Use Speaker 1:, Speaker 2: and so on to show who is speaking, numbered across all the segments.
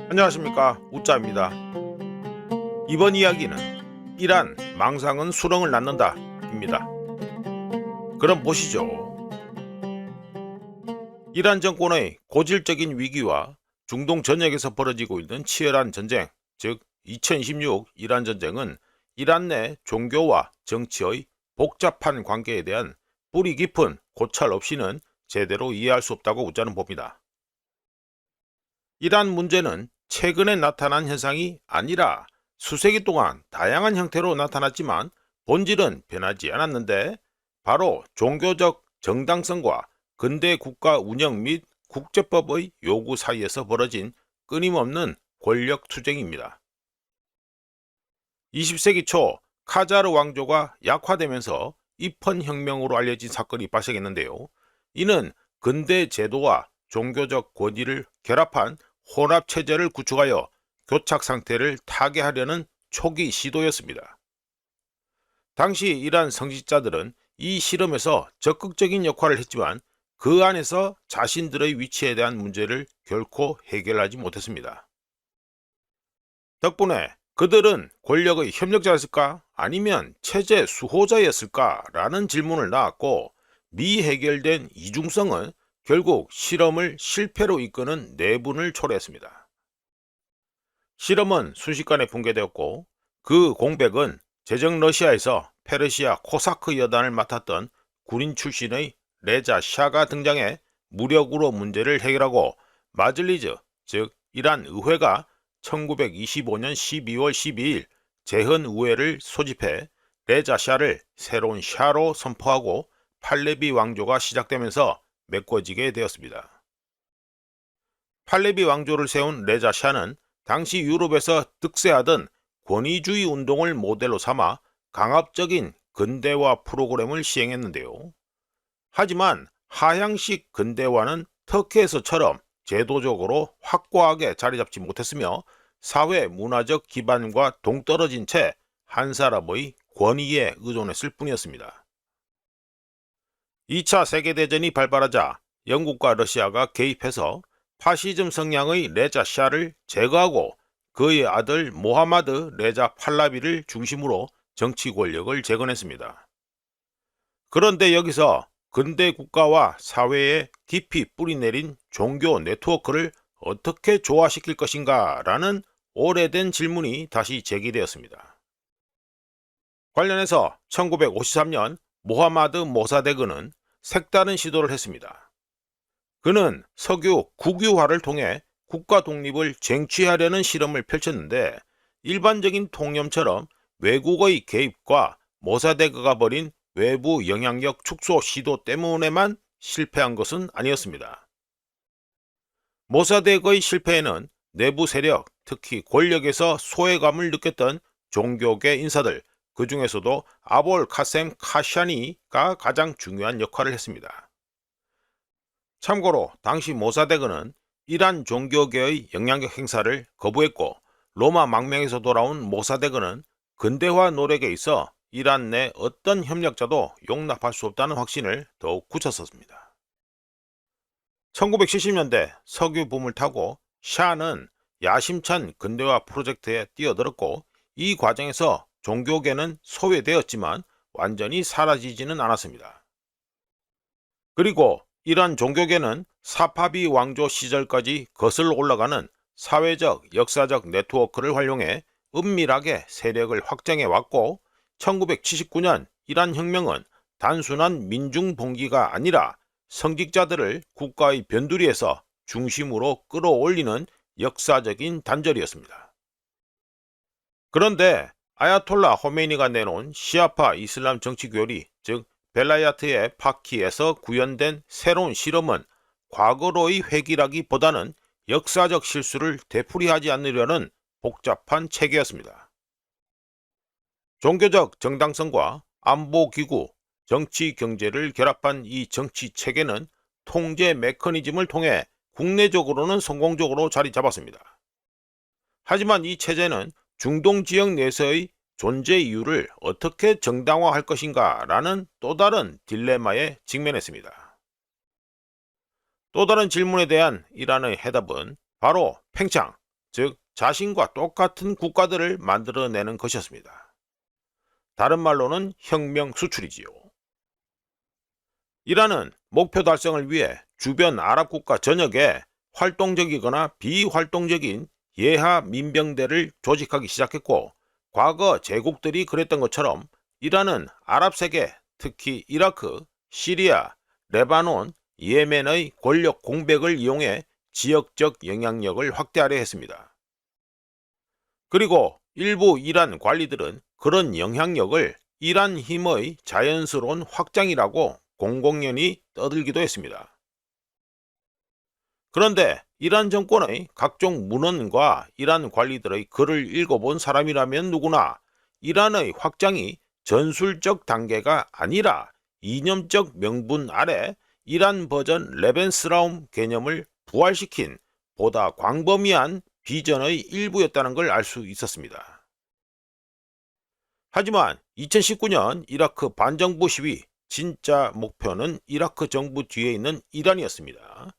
Speaker 1: 안녕하십니까, 우짜입니다. 이번 이야기는 이란 망상은 수렁을 낳는다 입니다. 그럼 보시죠. 이란 정권의 고질적인 위기와 중동 전역에서 벌어지고 있는 치열한 전쟁, 즉 2026 이란 전쟁은 이란 내 종교와 정치의 복잡한 관계에 대한 뿌리 깊은 고찰 없이는 제대로 이해할 수 없다고 우짜는 봅니다. 이란 문제는 최근에 나타난 현상이 아니라 수세기 동안 다양한 형태로 나타났지만 본질은 변하지 않았는데, 바로 종교적 정당성과 근대 국가 운영 및 국제법의 요구 사이에서 벌어진 끊임없는 권력 투쟁입니다. 20세기 초 카자르 왕조가 약화되면서 입헌 혁명으로 알려진 사건이 발생했는데요. 이는 근대 제도와 종교적 권위를 결합한 혼합 체제를 구축하여 교착 상태를 타개하려는 초기 시도였습니다. 당시 이란 성직자들은 이 실험에서 적극적인 역할을 했지만 그 안에서 자신들의 위치에 대한 문제를 결코 해결하지 못했습니다. 덕분에 그들은 권력의 협력자였을까 아니면 체제 수호자였을까라는 질문을 낳았고, 미해결된 이중성은 결국 실험을 실패로 이끄는 내분을 초래했습니다. 실험은 순식간에 붕괴되었고, 그 공백은 제정 러시아에서 페르시아 코사크 여단을 맡았던 군인 출신의 레자 샤가 등장해 무력으로 문제를 해결하고, 마즐리즈, 즉 이란 의회가 1925년 12월 12일 재헌의회를 소집해 레자 샤를 새로운 샤로 선포하고 팔레비 왕조가 시작되면서 메꿔지게 되었습니다. 팔레비 왕조를 세운 레자 샤는 당시 유럽에서 득세하던 권위주의 운동을 모델로 삼아 강압적인 근대화 프로그램을 시행했는데요. 하지만 하향식 근대화는 터키에서처럼 제도적으로 확고하게 자리잡지 못했으며, 사회 문화적 기반과 동떨어진 채 한 사람의 권위에 의존했을 뿐이었습니다. 2차 세계대전이 발발하자 영국과 러시아가 개입해서 파시즘 성향의 레자 샤를 제거하고 그의 아들 모하마드 레자 팔라비를 중심으로 정치 권력을 재건했습니다. 그런데 여기서 근대 국가와 사회에 깊이 뿌리내린 종교 네트워크를 어떻게 조화시킬 것인가 라는 오래된 질문이 다시 제기되었습니다. 관련해서 1953년 모하마드 모사데그는 색다른 시도를 했습니다. 그는 석유 국유화를 통해 국가 독립을 쟁취하려는 실험을 펼쳤는데, 일반적인 통념처럼 외국의 개입과 모사데그가 벌인 외부 영향력 축소 시도 때문에만 실패한 것은 아니었습니다. 모사데그의 실패에는 내부 세력, 특히 권력에서 소외감을 느꼈던 종교계 인사들, 그 중에서도 아볼 카셈 카샤니가 가장 중요한 역할을 했습니다. 참고로 당시 모사데그는 이란 종교계의 영향력 행사를 거부했고, 로마 망명에서 돌아온 모사데그는 근대화 노력에 있어 이란 내 어떤 협력자도 용납할 수 없다는 확신을 더욱 굳혔었습니다. 1970년대 석유 붐을 타고 샤는 야심찬 근대화 프로젝트에 뛰어들었고, 이 과정에서 종교계는 소외되었지만 완전히 사라지지는 않았습니다. 그리고 이란 종교계는 사파비 왕조 시절까지 거슬러 올라가는 사회적, 역사적 네트워크를 활용해 은밀하게 세력을 확장해 왔고, 1979년 이란 혁명은 단순한 민중 봉기가 아니라 성직자들을 국가의 변두리에서 중심으로 끌어올리는 역사적인 단절이었습니다. 그런데 아야톨라 호메이니가 내놓은 시아파 이슬람 정치 교리, 즉 벨라야트의 파키에서 구현된 새로운 실험은 과거로의 회귀라기보다는 역사적 실수를 되풀이하지 않으려는 복잡한 체계였습니다. 종교적 정당성과 안보기구, 정치 경제를 결합한 이 정치 체계는 통제 메커니즘을 통해 국내적으로는 성공적으로 자리 잡았습니다. 하지만 이 체제는 중동 지역 내에서의 존재 이유를 어떻게 정당화할 것인가 라는 또 다른 딜레마에 직면했습니다. 또 다른 질문에 대한 이란의 해답은 바로 팽창, 즉 자신과 똑같은 국가들을 만들어내는 것이었습니다. 다른 말로는 혁명 수출이지요. 이란은 목표 달성을 위해 주변 아랍 국가 전역에 활동적이거나 비활동적인 예하 민병대를 조직하기 시작했고, 과거 제국들이 그랬던 것처럼 이란은 아랍 세계, 특히 이라크, 시리아, 레바논, 예멘의 권력 공백을 이용해 지역적 영향력을 확대하려 했습니다. 그리고 일부 이란 관리들은 그런 영향력을 이란 힘의 자연스러운 확장이라고 공공연히 떠들기도 했습니다. 그런데 이란 정권의 각종 문헌과 이란 관리들의 글을 읽어본 사람이라면 누구나 이란의 확장이 전술적 단계가 아니라 이념적 명분 아래 이란 버전 레벤스라움 개념을 부활시킨 보다 광범위한 비전의 일부였다는 걸 알 수 있었습니다. 하지만 2019년 이라크 반정부 시위 진짜 목표는 이라크 정부 뒤에 있는 이란이었습니다.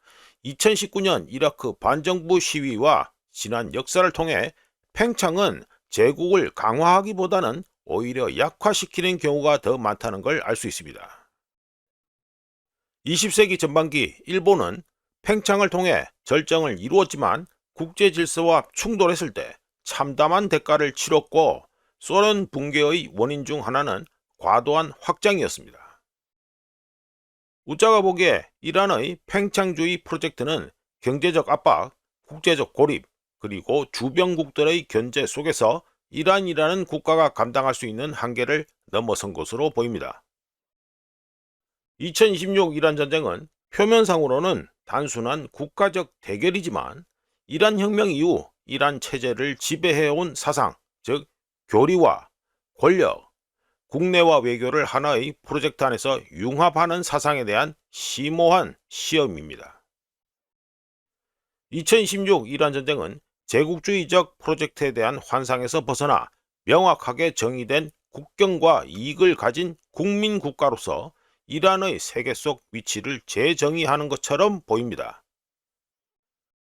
Speaker 1: 2019년 이라크 반정부 시위와 지난 역사를 통해 팽창은 제국을 강화하기보다는 오히려 약화시키는 경우가 더 많다는 걸 알 수 있습니다. 20세기 전반기 일본은 팽창을 통해 절정을 이루었지만 국제 질서와 충돌했을 때 참담한 대가를 치렀고, 소련 붕괴의 원인 중 하나는 과도한 확장이었습니다. 우짜가 보기에 이란의 팽창주의 프로젝트는 경제적 압박, 국제적 고립, 그리고 주변국들의 견제 속에서 이란이라는 국가가 감당할 수 있는 한계를 넘어선 것으로 보입니다. 2026 이란 전쟁은 표면상으로는 단순한 국가적 대결이지만 이란 혁명 이후 이란 체제를 지배해온 사상, 즉 교리와 권력, 국내와 외교를 하나의 프로젝트 안에서 융합하는 사상에 대한 심오한 시험입니다. 2026 이란 전쟁은 제국주의적 프로젝트에 대한 환상에서 벗어나 명확하게 정의된 국경과 이익을 가진 국민 국가로서 이란의 세계 속 위치를 재정의하는 것처럼 보입니다.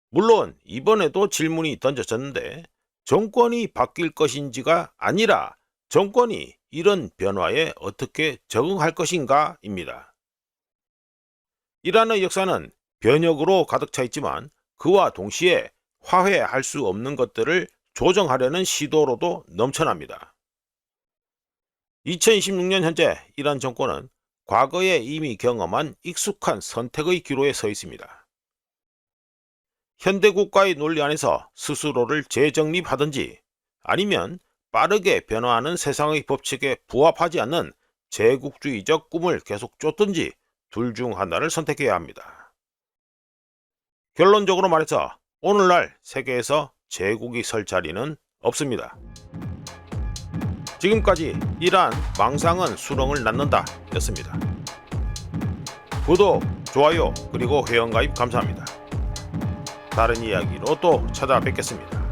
Speaker 1: 물론 이번에도 질문이 던져졌는데, 정권이 바뀔 것인지가 아니라 정권이 이런 변화에 어떻게 적응할 것인가 입니다. 이란의 역사는 변혁으로 가득 차 있지만 그와 동시에 화해할 수 없는 것들을 조정하려는 시도로도 넘쳐납니다. 2026년 현재 이란 정권은 과거에 이미 경험한 익숙한 선택의 기로에 서 있습니다. 현대국가의 논리 안에서 스스로를 재정립하든지, 아니면 빠르게 변화하는 세상의 법칙에 부합하지 않는 제국주의적 꿈을 계속 쫓든지 둘 중 하나를 선택해야 합니다. 결론적으로 말해서 오늘날 세계에서 제국이 설 자리는 없습니다. 지금까지 이란 망상은 수렁을 낳는다 였습니다. 구독, 좋아요, 그리고 회원가입 감사합니다. 다른 이야기로 또 찾아뵙겠습니다.